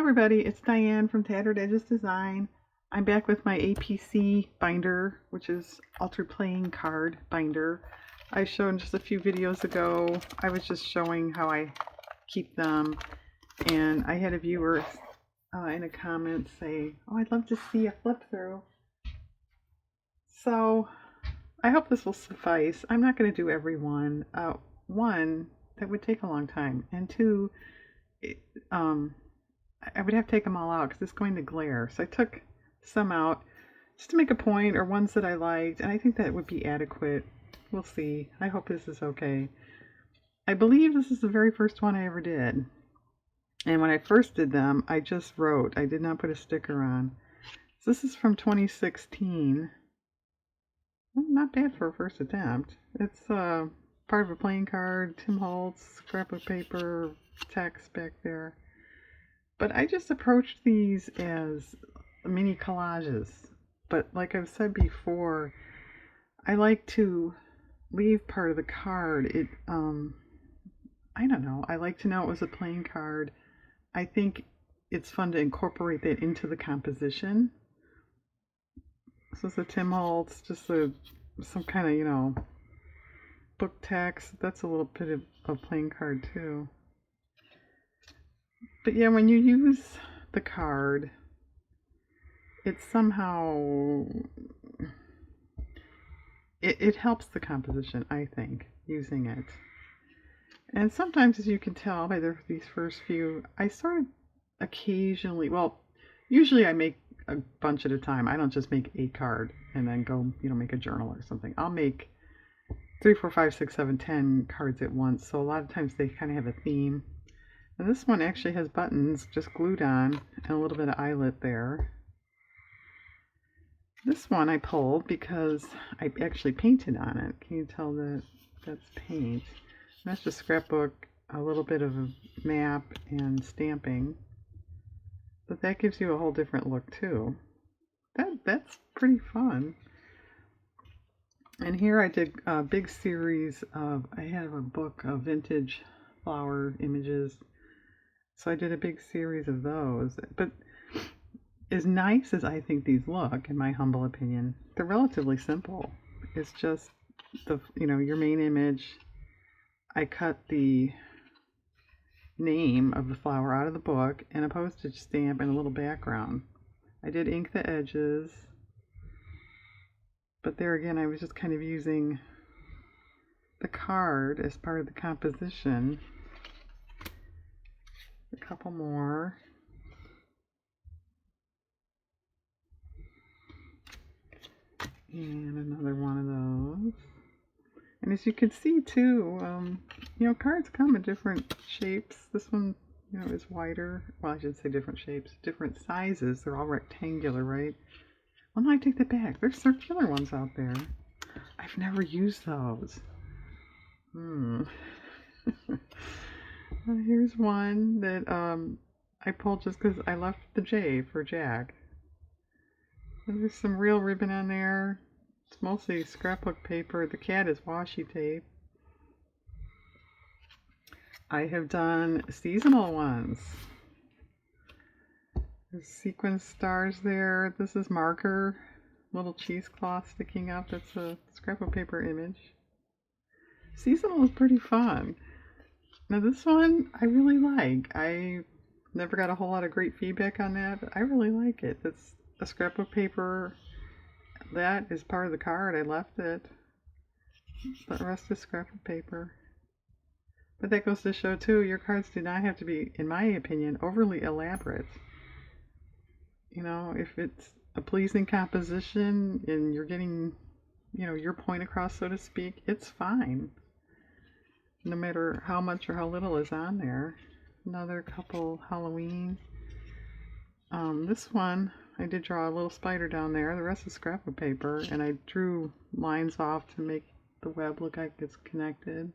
everybody, it's Diane from Tattered Edges Design. I'm back with my APC binder, which is Altered Playing Card binder. I showed just a few videos ago. I was just showing how I keep them, and I had a viewer in a comment say, "Oh, I'd love to see a flip through." So I hope this will suffice. I'm not going to do every one. One, that would take a long time, and two, I would have to take them all out because it's going to glare. So I took some out just to make a point, or ones that I liked, and I think that would be adequate. We'll see. I hope this is okay. I believe this is the very first one I ever did. And when I first did them, I just wrote. I did not put a sticker on. So this is from 2016. Well, not bad for a first attempt. It's part of a playing card, Tim Holtz, scrapbook paper, text back there. But I just approached these as mini collages. But like I've said before, I like to leave part of the card. I don't know. I like to know it was a playing card. I think it's fun to incorporate that into the composition. This is a Tim Holtz, just some kind of, book text. That's a little bit of a playing card too. But yeah, when you use the card, it somehow, it helps the composition, I think, using it. And sometimes, as you can tell by these first few, I sort of occasionally, usually I make a bunch at a time. I don't just make a card and then go, make a journal or something. I'll make 3, 4, 5, 6, 7, 10 cards at once. So a lot of times they kind of have a theme. And this one actually has buttons just glued on and a little bit of eyelet there. This one I pulled because I actually painted on it. Can you tell that that's paint? And that's just scrapbook, a little bit of a map and stamping. But that gives you a whole different look too. That's pretty fun. And here I did a big series of, I have a book of vintage flower images. So I did a big series of those. But as nice as I think these look, in my humble opinion, they're relatively simple. It's just your main image. I cut the name of the flower out of the book and a postage stamp and a little background. I did ink the edges, but there again I was just kind of using the card as part of the composition. A couple more. And another one of those. And as you can see too, cards come in different shapes. This one, is wider. Well, I should say different shapes, different sizes. They're all rectangular, right? Well, no, I take that back. There's circular ones out there. I've never used those. Here's one that I pulled just because I left the J for Jack. There's some real ribbon on there. It's mostly scrapbook paper. The cat is washi tape. I have done seasonal ones. There's sequin stars there. This is marker. Little cheesecloth sticking up. That's a scrapbook paper image. Seasonal is pretty fun. Now this one I really like. I never got a whole lot of great feedback on that, but I really like it. It's a scrapbook paper. That is part of the card. I left it. The rest is scrapbook paper. But that goes to show too, your cards do not have to be, in my opinion, overly elaborate. If it's a pleasing composition and you're getting, your point across, so to speak, it's fine. No matter how much or how little is on there. Another couple Halloween. This one, I did draw a little spider down there. The rest is scrapbook paper, and I drew lines off to make the web look like it's connected.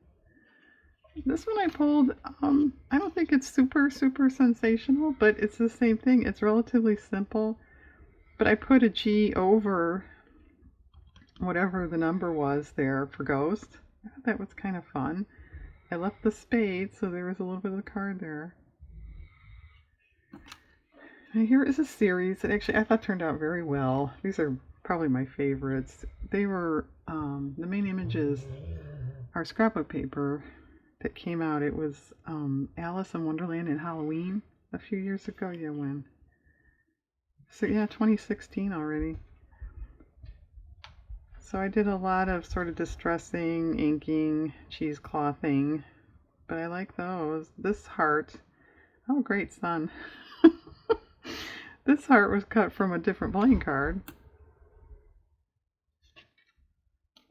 This one I pulled, I don't think it's super sensational, but it's the same thing. It's relatively simple, but I put a G over whatever the number was there for Ghost. I thought that was kind of fun. I left the spade, so there was a little bit of the card there. And here is a series that actually I thought turned out very well. These are probably my favorites. They were, the main images are scrapbook paper that came out. It was Alice in Wonderland and Halloween a few years ago. Yeah, when? So yeah, 2016 already. So I did a lot of sort of distressing, inking, cheeseclothing, but I like those. This heart, oh great sun. This heart was cut from a different playing card.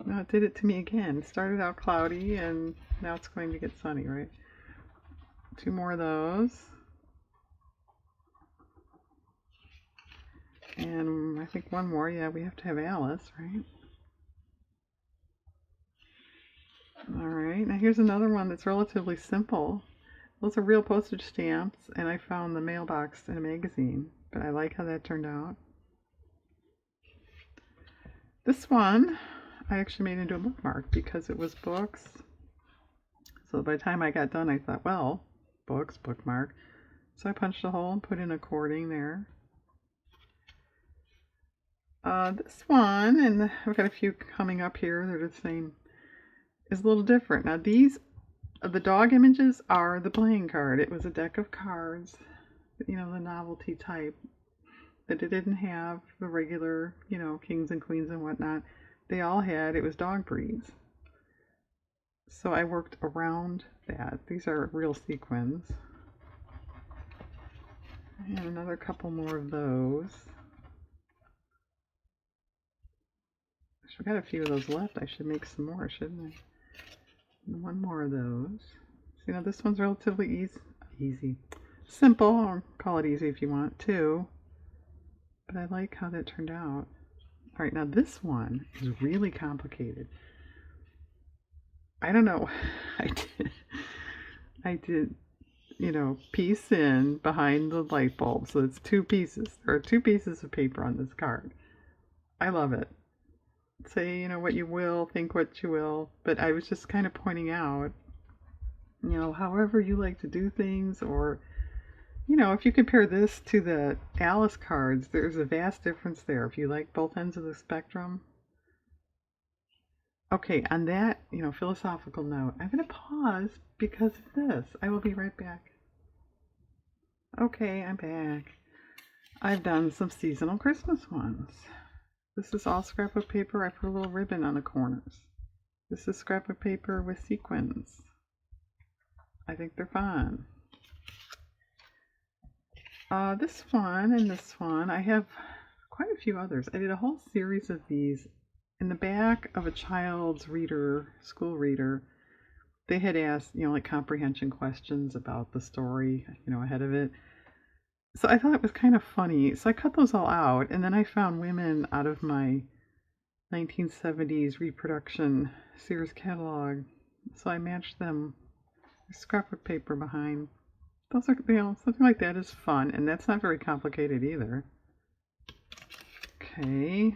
Now it did it to me again. It started out cloudy and now it's going to get sunny, right? Two more of those. And I think one more. Yeah, we have to have Alice, right? Alright, now here's another one that's relatively simple. Those are real postage stamps, and I found the mailbox in a magazine, but I like how that turned out. This one I actually made into a bookmark because it was books. So by the time I got done, I thought, well, books, bookmark. So I punched a hole and put in a cording there. This one, and I've got a few coming up here that are the same, is a little different. Now these, the dog images are the playing card. It was a deck of cards, you know, the novelty type, that it didn't have the regular, you know, kings and queens and whatnot. They all had, it was dog breeds. So I worked around that. These are real sequins. And another couple more of those. I've got a few of those left. I should make some more, shouldn't I? And one more of those. So, you know, this one's relatively easy. Simple, or call it easy if you want to. But I like how that turned out. Alright, now this one is really complicated. I don't know. I did, you know, piece in behind the light bulb. So it's two pieces. There are two pieces of paper on this card. I love it. Say, you know, what you will, think what you will, but I was just kind of pointing out, you know, however you like to do things, or, you know, if you compare this to the Alice cards, there's a vast difference there. If you like both ends of the spectrum. Okay, on that, you know, philosophical note, I'm going to pause because of this. I will be right back. Okay, I'm back. I've done some seasonal Christmas ones. This is all scrapbook paper. I put a little ribbon on the corners. This is scrapbook paper with sequins. I think they're fun. This one and this one, I have quite a few others. I did a whole series of these. In the back of a child's reader, school reader, they had asked, you know, like comprehension questions about the story, you know, ahead of it. So I thought it was kind of funny. So I cut those all out, and then I found women out of my 1970s reproduction Sears catalog. So I matched them with scrapbook paper behind. Those are, you know, something like that is fun, and that's not very complicated either. Okay.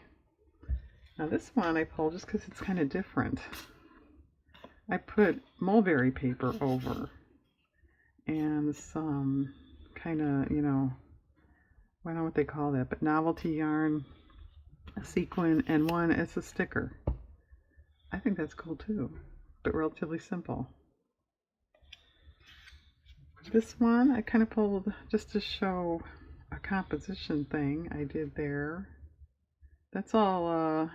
Now this one I pulled just because it's kind of different. I put mulberry paper over and some kind of, you know, I don't know what they call that, but novelty yarn, a sequin, and one as a sticker. I think that's cool too, but relatively simple. This one I kind of pulled just to show a composition thing I did there. That's all, I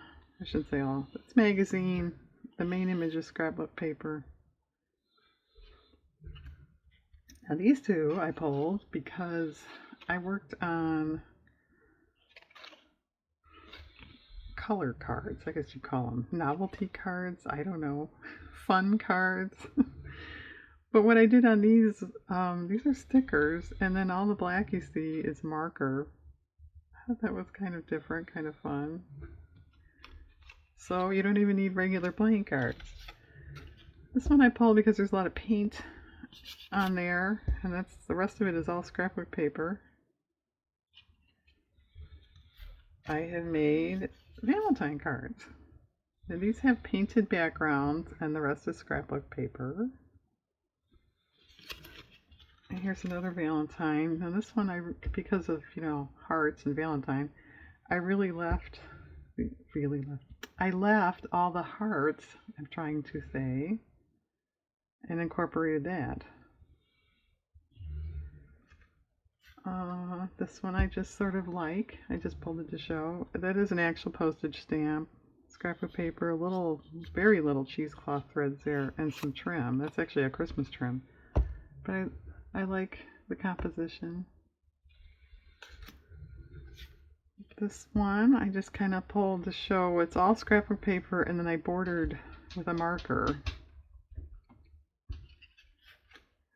shouldn't say all, it's magazine. The main image is scrapbook paper. Now these two I pulled because I worked on color cards, I guess you call them. Novelty cards, I don't know. Fun cards. But what I did on these are stickers, and then all the black you see is marker. I thought that was kind of different, kind of fun. So you don't even need regular playing cards. This one I pulled because there's a lot of paint on there, and that's the rest of it is all scrapbook paper. I have made Valentine cards. Now these have painted backgrounds, and the rest is scrapbook paper. And here's another Valentine. Now this one, because of, hearts and Valentine, I I left all the hearts, I'm trying to say, and incorporated that. This one I just sort of like. I just pulled it to show. That is an actual postage stamp. Scrap of paper, very little cheesecloth threads there, and some trim. That's actually a Christmas trim. But I like the composition. This one I just kind of pulled to show it's all scrap of paper, and then I bordered with a marker.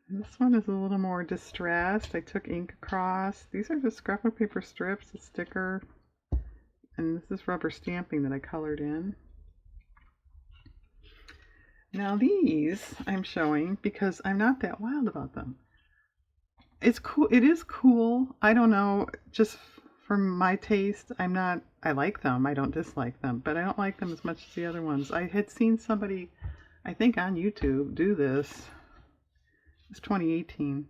And this one is a little more distressed. I took ink across. These are just scrap of paper strips, a sticker, and this is rubber stamping that I colored in. Now these I'm showing because I'm not that wild about them. It's cool. It is cool. I don't know, just for my taste, I like them. I don't dislike them, but I don't like them as much as the other ones. I had seen somebody, I think on YouTube, do this. It's 2018.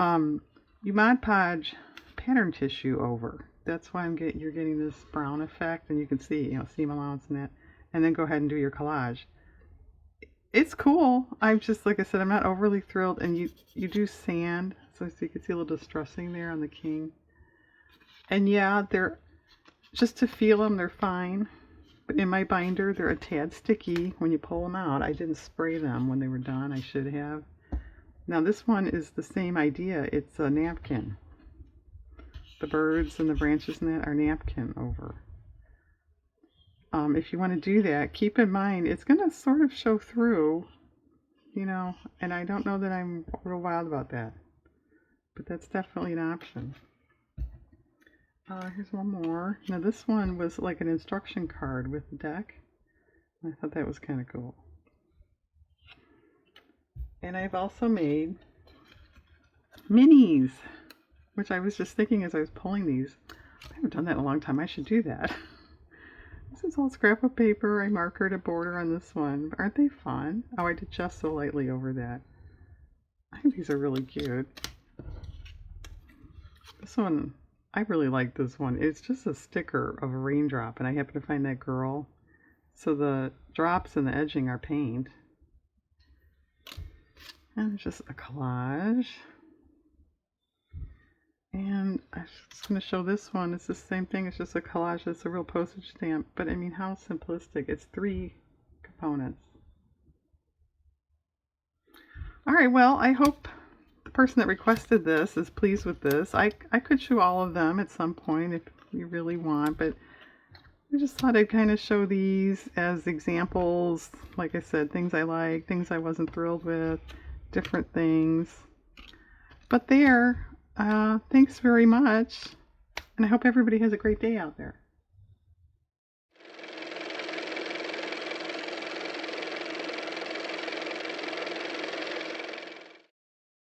You Mod Podge pattern tissue over. That's why you're getting this brown effect, and you can see, seam allowance in that. And then go ahead and do your collage. It's cool. I'm just, like I said, I'm not overly thrilled. And you do sand, so you can see a little distressing there on the king. And yeah, they're, just to feel them, they're fine. But in my binder, they're a tad sticky when you pull them out. I didn't spray them when they were done. I should have. Now this one is the same idea. It's a napkin. The birds and the branches and that are napkin over. If you want to do that, keep in mind it's going to sort of show through, and I don't know that I'm real wild about that. But that's definitely an option. Here's one more. Now this one was like an instruction card with the deck. I thought that was kind of cool. And I've also made minis, which I was just thinking as I was pulling these. I haven't done that in a long time. I should do that. This is all scrap of paper. I markered a border on this one. Aren't they fun? Oh, I did just so lightly over that. I think these are really cute. This one, I really like this one. It's just a sticker of a raindrop, and I happen to find that girl. So the drops and the edging are paint. And just a collage. And I'm just going to show this one. It's the same thing. It's just a collage. It's a real postage stamp. But I mean, how simplistic. It's 3 components. Alright, well, I hope the person that requested this is pleased with this. I could show all of them at some point if you really want. But I just thought I'd kind of show these as examples. Like I said, things I like, things I wasn't thrilled with, different things. But thanks very much, and I hope everybody has a great day out there.